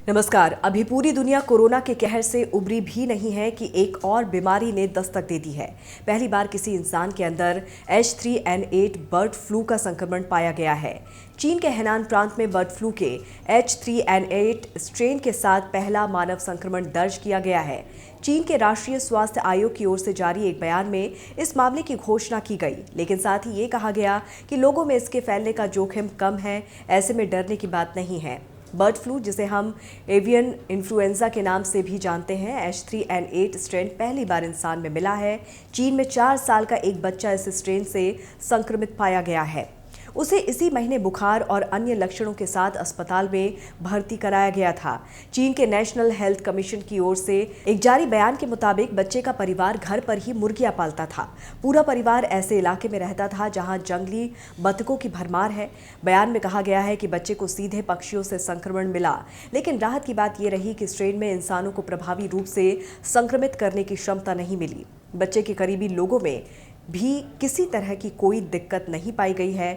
नमस्कार। अभी पूरी दुनिया कोरोना के कहर से उबरी भी नहीं है कि एक और बीमारी ने दस्तक दे दी है। पहली बार किसी इंसान के अंदर H3N8 बर्ड फ्लू का संक्रमण पाया गया है। चीन के हेनान प्रांत में बर्ड फ्लू के H3N8 स्ट्रेन के साथ पहला मानव संक्रमण दर्ज किया गया है। चीन के राष्ट्रीय स्वास्थ्य आयोग की ओर से जारी एक बयान में इस मामले की घोषणा की गई, लेकिन साथ ही ये कहा गया कि लोगों में इसके फैलने का जोखिम कम है, ऐसे में डरने की बात नहीं है। बर्ड फ्लू, जिसे हम एवियन इन्फ्लुएंजा के नाम से भी जानते हैं, H3N8 स्ट्रेन पहली बार इंसान में मिला है। चीन में 4 साल का एक बच्चा इस स्ट्रेन से संक्रमित पाया गया है। उसे इसी महीने बुखार और अन्य लक्षणों के साथ अस्पताल में भर्ती कराया गया था। चीन के नेशनल हेल्थ कमीशन की ओर से एक जारी बयान के मुताबिक बच्चे का परिवार घर पर ही मुर्गियां पालता था। पूरा परिवार ऐसे इलाके में रहता था जहां जंगली बतखों की भरमार है। बयान में कहा गया है कि बच्चे को सीधे पक्षियों से संक्रमण मिला, लेकिन राहत की बात यह रही कि स्ट्रेन में इंसानों को प्रभावी रूप से संक्रमित करने की क्षमता नहीं मिली। बच्चे के करीबी लोगों में भी किसी तरह की कोई दिक्कत नहीं पाई गई है।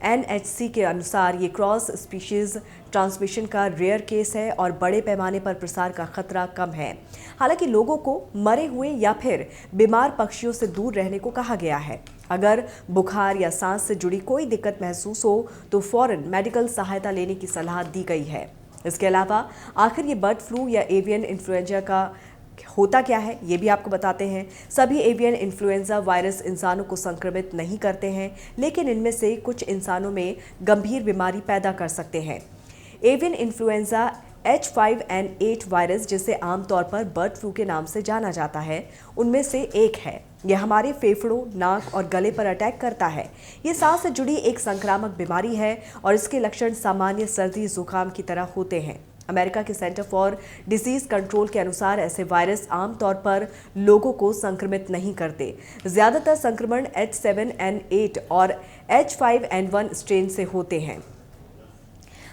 NHC के अनुसार ये क्रॉस स्पीशीज ट्रांसमिशन का रेयर केस है और बड़े पैमाने पर प्रसार का खतरा कम है। हालांकि लोगों को मरे हुए या फिर बीमार पक्षियों से दूर रहने को कहा गया है। अगर बुखार या सांस से जुड़ी कोई दिक्कत महसूस हो तो फौरन मेडिकल सहायता लेने की सलाह दी गई है। इसके अलावा आखिर ये बर्ड फ्लू या एवियन इन्फ्लुएंजा का होता क्या है, ये भी आपको बताते हैं। सभी एवियन इन्फ्लुएंजा वायरस इंसानों को संक्रमित नहीं करते हैं, लेकिन इनमें से कुछ इंसानों में गंभीर बीमारी पैदा कर सकते हैं। एवियन इन्फ्लुएंजा H5N8 वायरस, जिसे आमतौर पर बर्ड फ्लू के नाम से जाना जाता है, उनमें से एक है। यह हमारे फेफड़ों, नाक और गले पर अटैक करता है। ये सांस से जुड़ी एक संक्रामक बीमारी है और इसके लक्षण सामान्य सर्दी जुकाम की तरह होते हैं। अमेरिका के सेंटर फॉर डिजीज कंट्रोल के अनुसार ऐसे वायरस आमतौर पर लोगों को संक्रमित नहीं करते। ज्यादातर संक्रमण H7N8 और H5N1 स्ट्रेन से होते हैं।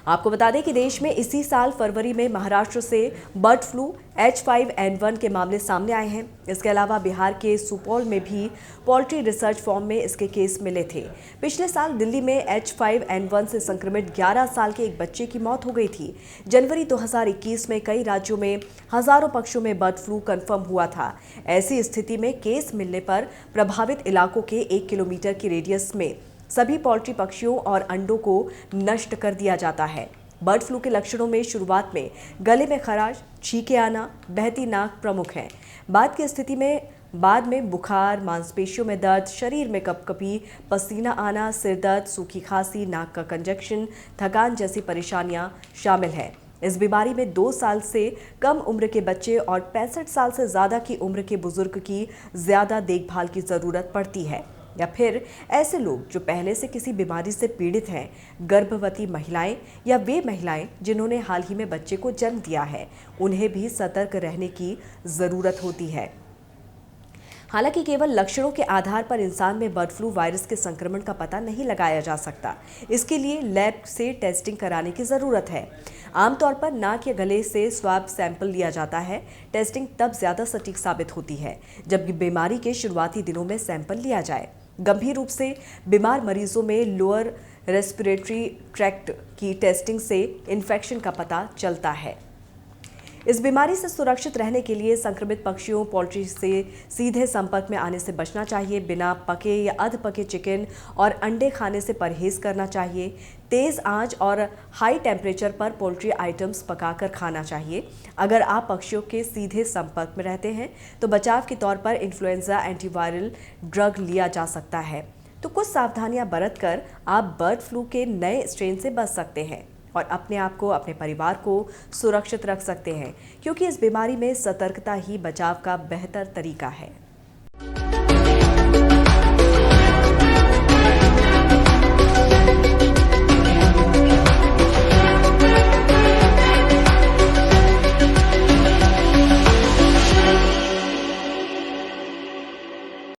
आपको बता दें कि देश में इसी साल फरवरी में महाराष्ट्र से बर्ड फ्लू H5N1 के मामले सामने आए हैं। इसके अलावा बिहार के सुपौल में भी पोल्ट्री रिसर्च फार्म में इसके केस मिले थे। पिछले साल दिल्ली में H5N1 से संक्रमित 11 साल के एक बच्चे की मौत हो गई थी। जनवरी 2021 में कई राज्यों में हजारों पक्षियों में बर्ड फ्लू कंफर्म हुआ था। ऐसी स्थिति में केस मिलने पर प्रभावित इलाकों के 1 किलोमीटर की रेडियस में सभी पोल्ट्री पक्षियों और अंडों को नष्ट कर दिया जाता है। बर्ड फ्लू के लक्षणों में शुरुआत में गले में खराश, छींके आना, बहती नाक प्रमुख हैं। बाद में बुखार, मांसपेशियों में दर्द, शरीर में कपकपी, पसीना आना, सिर दर्द, सूखी खांसी, नाक का कंजक्शन, थकान जैसी परेशानियां शामिल हैं। इस बीमारी में 2 साल से कम उम्र के बच्चे और 65 साल से ज़्यादा की उम्र के बुजुर्ग की ज़्यादा देखभाल की ज़रूरत पड़ती है, या फिर ऐसे लोग जो पहले से किसी बीमारी से पीड़ित हैं, गर्भवती महिलाएं या वे महिलाएं जिन्होंने हाल ही में बच्चे को जन्म दिया है, उन्हें भी सतर्क रहने की ज़रूरत होती है। हालांकि केवल लक्षणों के आधार पर इंसान में बर्ड फ्लू वायरस के संक्रमण का पता नहीं लगाया जा सकता। इसके लिए लैब से टेस्टिंग कराने की ज़रूरत है। आमतौर पर नाक या गले से स्वाब सैंपल लिया जाता है। टेस्टिंग तब ज़्यादा सटीक साबित होती है जब बीमारी के शुरुआती दिनों में सैंपल लिया जाए। गंभीर रूप से बीमार मरीजों में लोअर रेस्पिरेटरी ट्रैक्ट की टेस्टिंग से इन्फेक्शन का पता चलता है। इस बीमारी से सुरक्षित रहने के लिए संक्रमित पक्षियों, पोल्ट्री से सीधे संपर्क में आने से बचना चाहिए। बिना पके या अध पके चिकन और अंडे खाने से परहेज करना चाहिए। तेज़ आंच और हाई टेम्परेचर पर पोल्ट्री आइटम्स पकाकर खाना चाहिए। अगर आप पक्षियों के सीधे संपर्क में रहते हैं तो बचाव के तौर पर इन्फ्लुएंजा एंटीवायरल ड्रग लिया जा सकता है। तो कुछ सावधानियां बरतकर आप बर्ड फ्लू के नए स्ट्रेन से बच सकते हैं और अपने आप को, अपने परिवार को सुरक्षित रख सकते हैं, क्योंकि इस बीमारी में सतर्कता ही बचाव का बेहतर तरीका है।